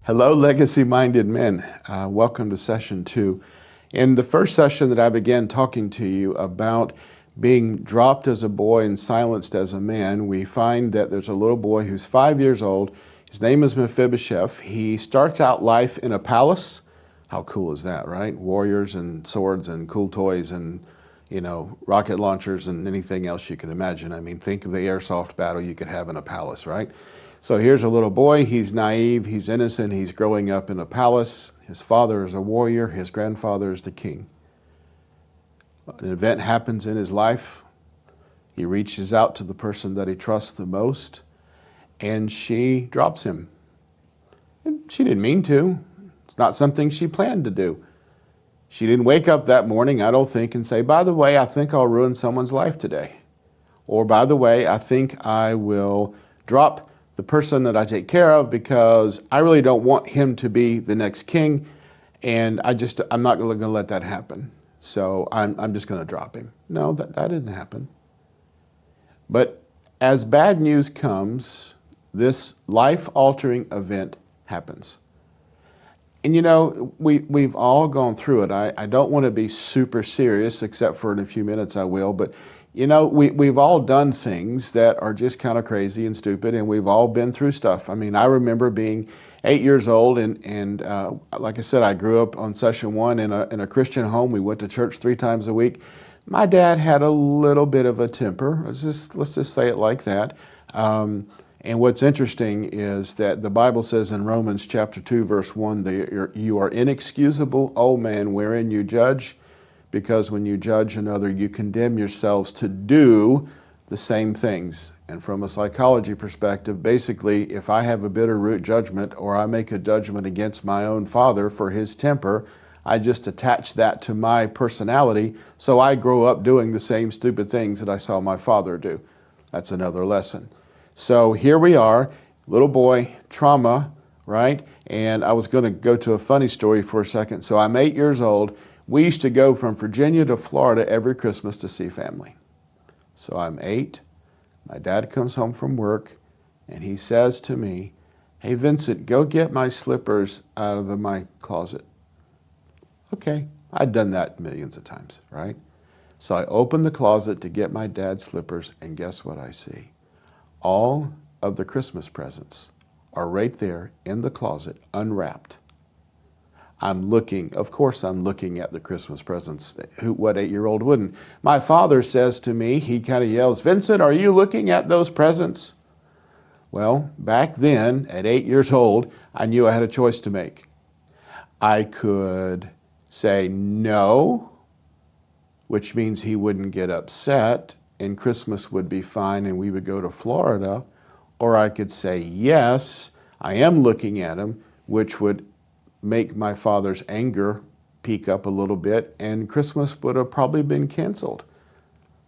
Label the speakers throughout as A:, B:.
A: Hello, legacy-minded men. Welcome to session 2. In the first session that I began talking to you about being dropped as a boy and silenced as a man, we find that there's a little boy who's 5 years old. His name is Mephibosheth. He starts out life in a palace. How cool is that, right? Warriors and swords and cool toys and, rocket launchers and anything else you can imagine. I mean, think of the airsoft battle you could have in a palace, right? So here's a little boy. He's naive, he's innocent, he's growing up in a palace. His father is a warrior, his grandfather is the king. An event happens in his life. He reaches out to the person that he trusts the most, and she drops him. And she didn't mean to. It's not something she planned to do. She didn't wake up that morning, I don't think, and say, by the way, I think I'll ruin someone's life today. Or by the way, I think I will drop the person that I take care of because I really don't want him to be the next king, and I'm not going to let that happen. So I'm just going to drop him. No, that didn't happen. But as bad news comes, this life-altering event happens. And we've all gone through it. I don't want to be super serious, except for in a few minutes I will, but we've all done things that are just kind of crazy and stupid, and we've all been through stuff. I mean, I remember being 8 years old, and like I said, I grew up on session 1 in a Christian home. We went to church 3 times a week. My dad had a little bit of a temper. Let's just say it like that. And what's interesting is that the Bible says in Romans chapter 2, verse 1, that you are inexcusable, O man, wherein you judge, because when you judge another, you condemn yourselves to do the same things. And from a psychology perspective, basically, if I have a bitter root judgment or I make a judgment against my own father for his temper, I just attach that to my personality, so I grow up doing the same stupid things that I saw my father do. That's another lesson. So here we are, little boy, trauma, right? And I was going to go to a funny story for a second. So I'm 8 years old. We used to go from Virginia to Florida every Christmas to see family. So I'm 8. My dad comes home from work, and he says to me, hey, Vincent, go get my slippers out of my closet. Okay, I'd done that millions of times, right? So I open the closet to get my dad's slippers, and guess what I see? All of the Christmas presents are right there in the closet, unwrapped. Of course I'm looking at the Christmas presents. What 8-year-old wouldn't? My father says to me, he kind of yells, Vincent, are you looking at those presents? Well, back then, at 8 years old, I knew I had a choice to make. I could say no, which means he wouldn't get upset and Christmas would be fine and we would go to Florida, or I could say yes, I am looking at them, which would make my father's anger peak up a little bit, and Christmas would have probably been canceled.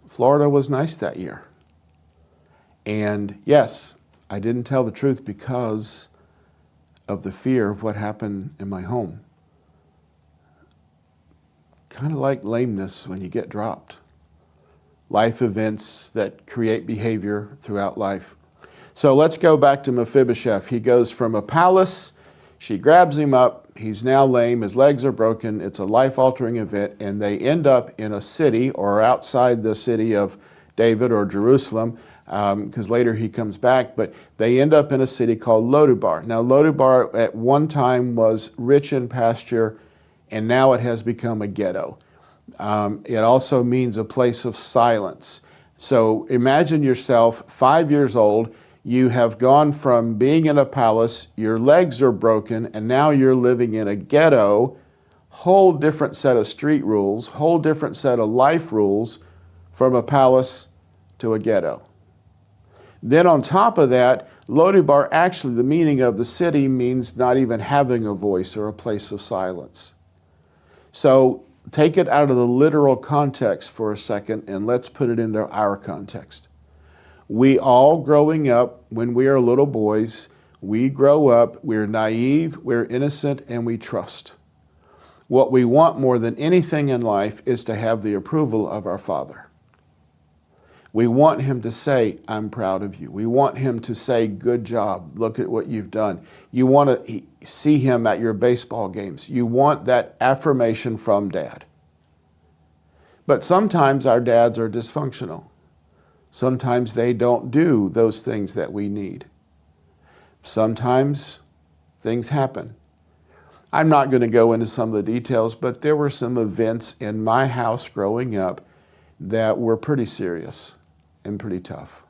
A: Florida was nice that year. And yes, I didn't tell the truth because of the fear of what happened in my home. Kind of like lameness when you get dropped. Life events that create behavior throughout life. So let's go back to Mephibosheth. He goes from a palace. She grabs him up. He's now lame. His legs are broken. It's a life-altering event, and they end up in a city or outside the city of David or Jerusalem, because later he comes back, but they end up in a city called Lodebar. Now, Lodebar at one time was rich in pasture, and now it has become a ghetto. It also means a place of silence. So imagine yourself 5 years old. You have gone from being in a palace, your legs are broken, and now you're living in a ghetto. Whole different set of street rules, whole different set of life rules from a palace to a ghetto. Then on top of that, Lodebar, actually the meaning of the city means not even having a voice or a place of silence. So take it out of the literal context for a second and let's put it into our context. We all growing up, when we are little boys, we grow up, we're naive, we're innocent, and we trust. What we want more than anything in life is to have the approval of our Father. We want him to say, I'm proud of you. We want him to say, good job. Look at what you've done. You want to see him at your baseball games. You want that affirmation from dad. But sometimes our dads are dysfunctional. Sometimes they don't do those things that we need. Sometimes things happen. I'm not going to go into some of the details, but there were some events in my house growing up that were pretty serious and pretty tough.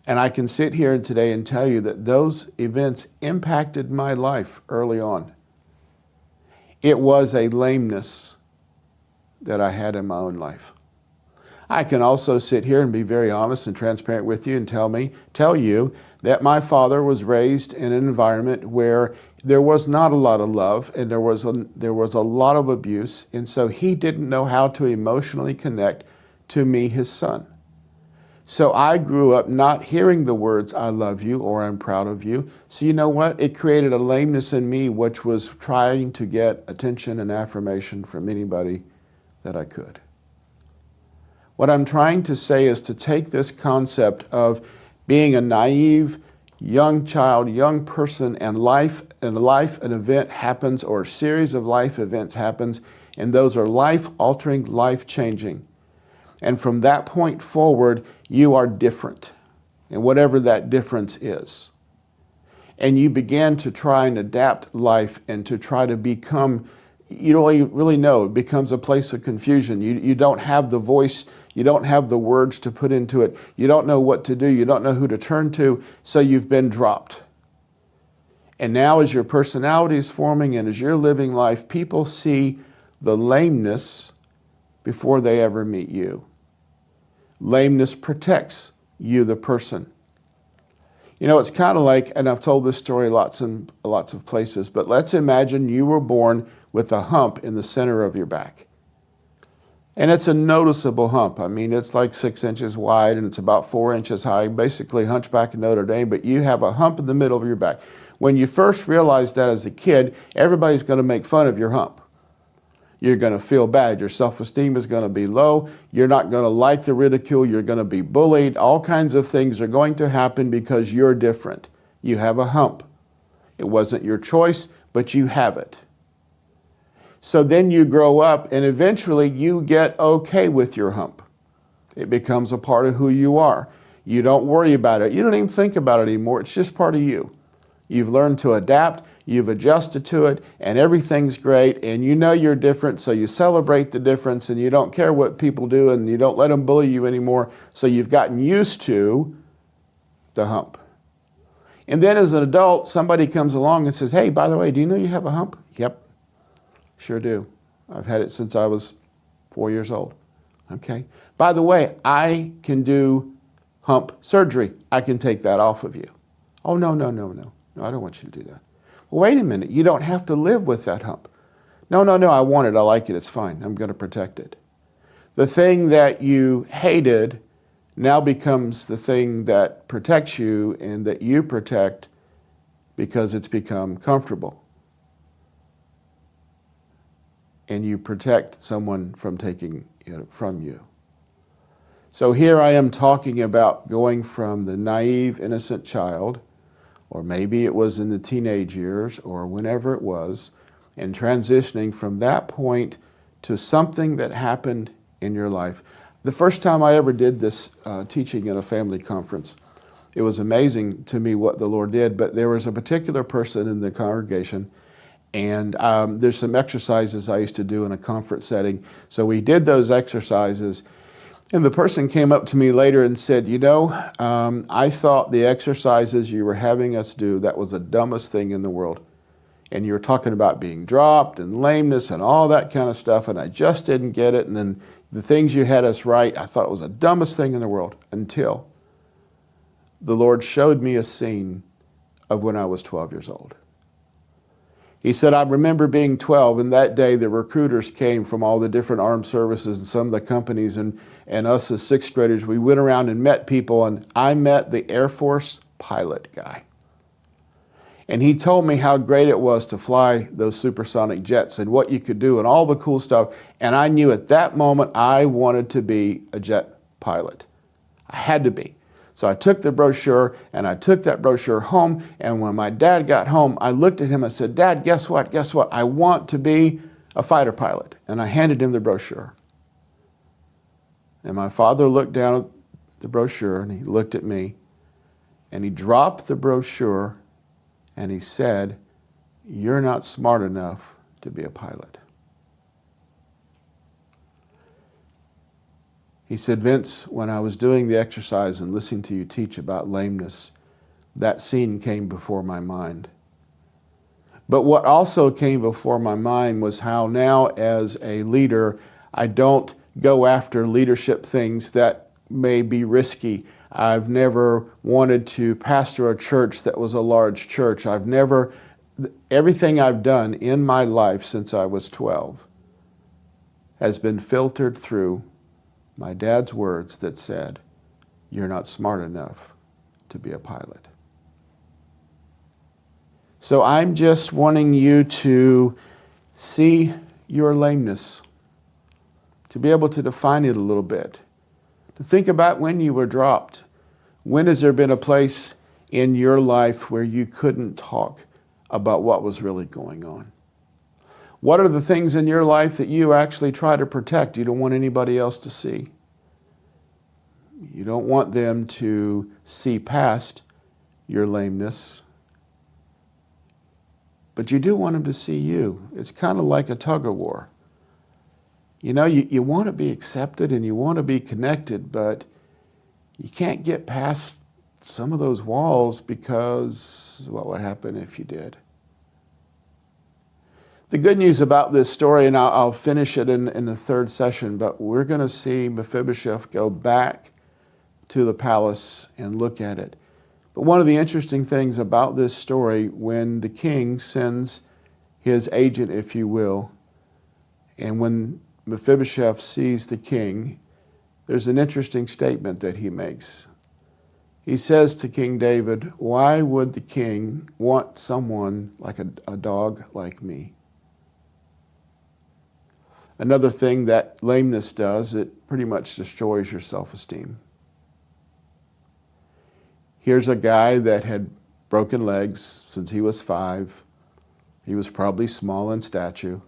A: And I can sit here today and tell you that those events impacted my life early on. It was a lameness that I had in my own life. I can also sit here and be very honest and transparent with you and tell you that my father was raised in an environment where there was not a lot of love and there was a lot of abuse, and so he didn't know how to emotionally connect to me, his son. So I grew up not hearing the words, I love you or I'm proud of you. So you know what? It created a lameness in me which was trying to get attention and affirmation from anybody that I could. What I'm trying to say is to take this concept of being a naive, young child, young person, and an event happens, or a series of life events happens, and those are life-altering, life-changing. And from that point forward, you are different, and whatever that difference is. And you begin to try and adapt life and to try to become, you don't really know, it becomes a place of confusion. You don't have the voice, you don't have the words to put into it, you don't know what to do, you don't know who to turn to, so you've been dropped. And now as your personality is forming and as you're living life, people see the lameness before they ever meet you. Lameness protects you, the person. You know, it's kind of like, and I've told this story lots of places, but let's imagine you were born with a hump in the center of your back. And it's a noticeable hump. I mean, it's like 6 inches wide and it's about 4 inches high, basically Hunchback of Notre Dame, but you have a hump in the middle of your back. When you first realize that as a kid, everybody's going to make fun of your hump. You're going to feel bad. Your self-esteem is going to be low. You're not going to like the ridicule. You're going to be bullied. All kinds of things are going to happen because you're different. You have a hump. It wasn't your choice, but you have it. So then you grow up and eventually you get okay with your hump. It becomes a part of who you are. You don't worry about it. You don't even think about it anymore. It's just part of you. You've learned to adapt. You've adjusted to it, and everything's great, and you know you're different, so you celebrate the difference, and you don't care what people do, and you don't let them bully you anymore, so you've gotten used to the hump. And then as an adult, somebody comes along and says, hey, by the way, do you know you have a hump? Yep, sure do. I've had it since I was 4 years old. Okay. By the way, I can do hump surgery. I can take that off of you. Oh, no, I don't want you to do that. Well, wait a minute, you don't have to live with that hump. No, I want it, I like it, it's fine, I'm going to protect it. The thing that you hated now becomes the thing that protects you and that you protect because it's become comfortable. And you protect someone from taking it from you. So here I am talking about going from the naive, innocent child, or maybe it was in the teenage years or whenever it was, and transitioning from that point to something that happened in your life. The first time I ever did this teaching at a family conference, it was amazing to me what the Lord did, but there was a particular person in the congregation, and there's some exercises I used to do in a conference setting. So we did those exercises, and the person came up to me later and said, you know, I thought the exercises you were having us do, that was the dumbest thing in the world. And you were talking about being dropped and lameness and all that kind of stuff, and I just didn't get it. And then the things you had us write, I thought it was the dumbest thing in the world until the Lord showed me a scene of when I was 12 years old. He said, I remember being 12, and that day the recruiters came from all the different armed services and some of the companies, and us as sixth graders, we went around and met people, and I met the Air Force pilot guy. And he told me how great it was to fly those supersonic jets and what you could do and all the cool stuff. And I knew at that moment I wanted to be a jet pilot. I had to be. So I took the brochure, and I took that brochure home, and when my dad got home, I looked at him and said, Dad, guess what? Guess what? I want to be a fighter pilot. And I handed him the brochure. And my father looked down at the brochure, and he looked at me, and he dropped the brochure, and he said, You're not smart enough to be a pilot. He said, Vince, when I was doing the exercise and listening to you teach about lameness, that scene came before my mind. But what also came before my mind was how now as a leader, I don't go after leadership things that may be risky. I've never wanted to pastor a church that was a large church. Everything I've done in my life since I was 12 has been filtered through my dad's words that said, You're not smart enough to be a pilot. So I'm just wanting you to see your lameness, to be able to define it a little bit, to think about when you were dropped. When has there been a place in your life where you couldn't talk about what was really going on? What are the things in your life that you actually try to protect? You don't want anybody else to see. You don't want them to see past your lameness. But you do want them to see you. It's kind of like a tug of war. You know, you want to be accepted and you want to be connected, but you can't get past some of those walls because what would happen if you did? The good news about this story, and I'll finish it in the third session, but we're going to see Mephibosheth go back to the palace and look at it. But one of the interesting things about this story, when the king sends his agent, if you will, and when Mephibosheth sees the king, there's an interesting statement that he makes. He says to King David, Why would the king want someone like a dog like me? Another thing that lameness does, it pretty much destroys your self-esteem. Here's a guy that had broken legs since he was 5. He was probably small in stature.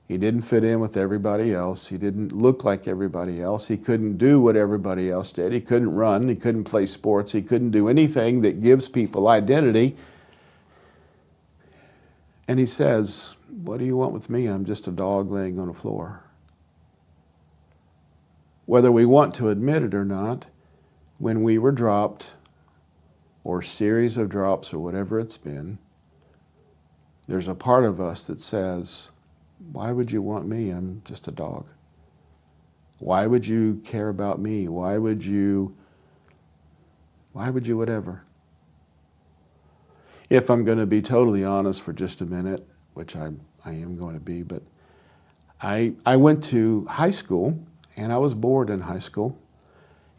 A: He didn't fit in with everybody else. He didn't look like everybody else. He couldn't do what everybody else did. He couldn't run. He couldn't play sports. He couldn't do anything that gives people identity. And he says, What do you want with me? I'm just a dog laying on the floor. Whether we want to admit it or not, when we were dropped, or series of drops, or whatever it's been, there's a part of us that says, Why would you want me? I'm just a dog. Why would you care about me? Why would you whatever? If I'm going to be totally honest for just a minute, which I am going to be, but I went to high school, and I was bored in high school,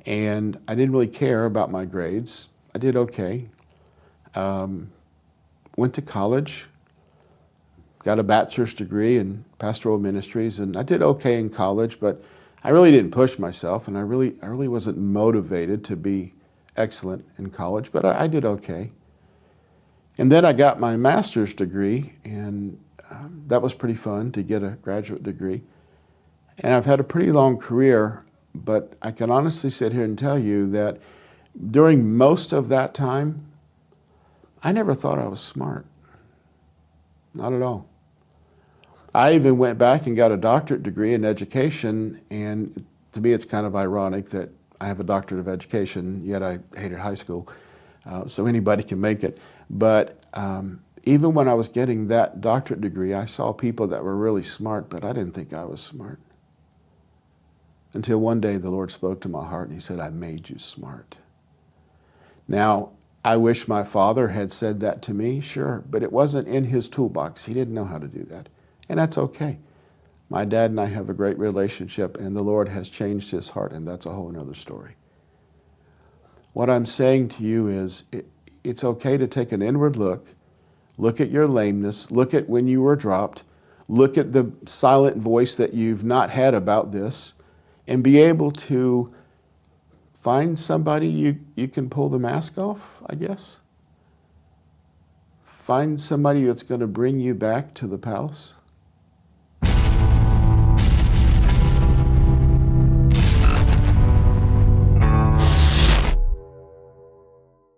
A: and I didn't really care about my grades. I did okay. Went to college, got a bachelor's degree in pastoral ministries, and I did okay in college, but I really didn't push myself, and I really wasn't motivated to be excellent in college, but I did okay. And then I got my master's degree, and that was pretty fun to get a graduate degree. And I've had a pretty long career, but I can honestly sit here and tell you that during most of that time, I never thought I was smart. Not at all. I even went back and got a doctorate degree in education, and to me it's kind of ironic that I have a doctorate of education, yet I hated high school, so anybody can make it. But even when I was getting that doctorate degree, I saw people that were really smart, but I didn't think I was smart. Until one day the Lord spoke to my heart and he said, I made you smart. Now, I wish my father had said that to me, sure, but it wasn't in his toolbox. He didn't know how to do that, and that's okay. My dad and I have a great relationship, and the Lord has changed his heart, and that's a whole other story. What I'm saying to you is it's okay to take an inward look at your lameness, look at when you were dropped, look at the silent voice that you've not had about this, and be able to find somebody you can pull the mask off, I guess. Find somebody that's going to bring you back to the palace.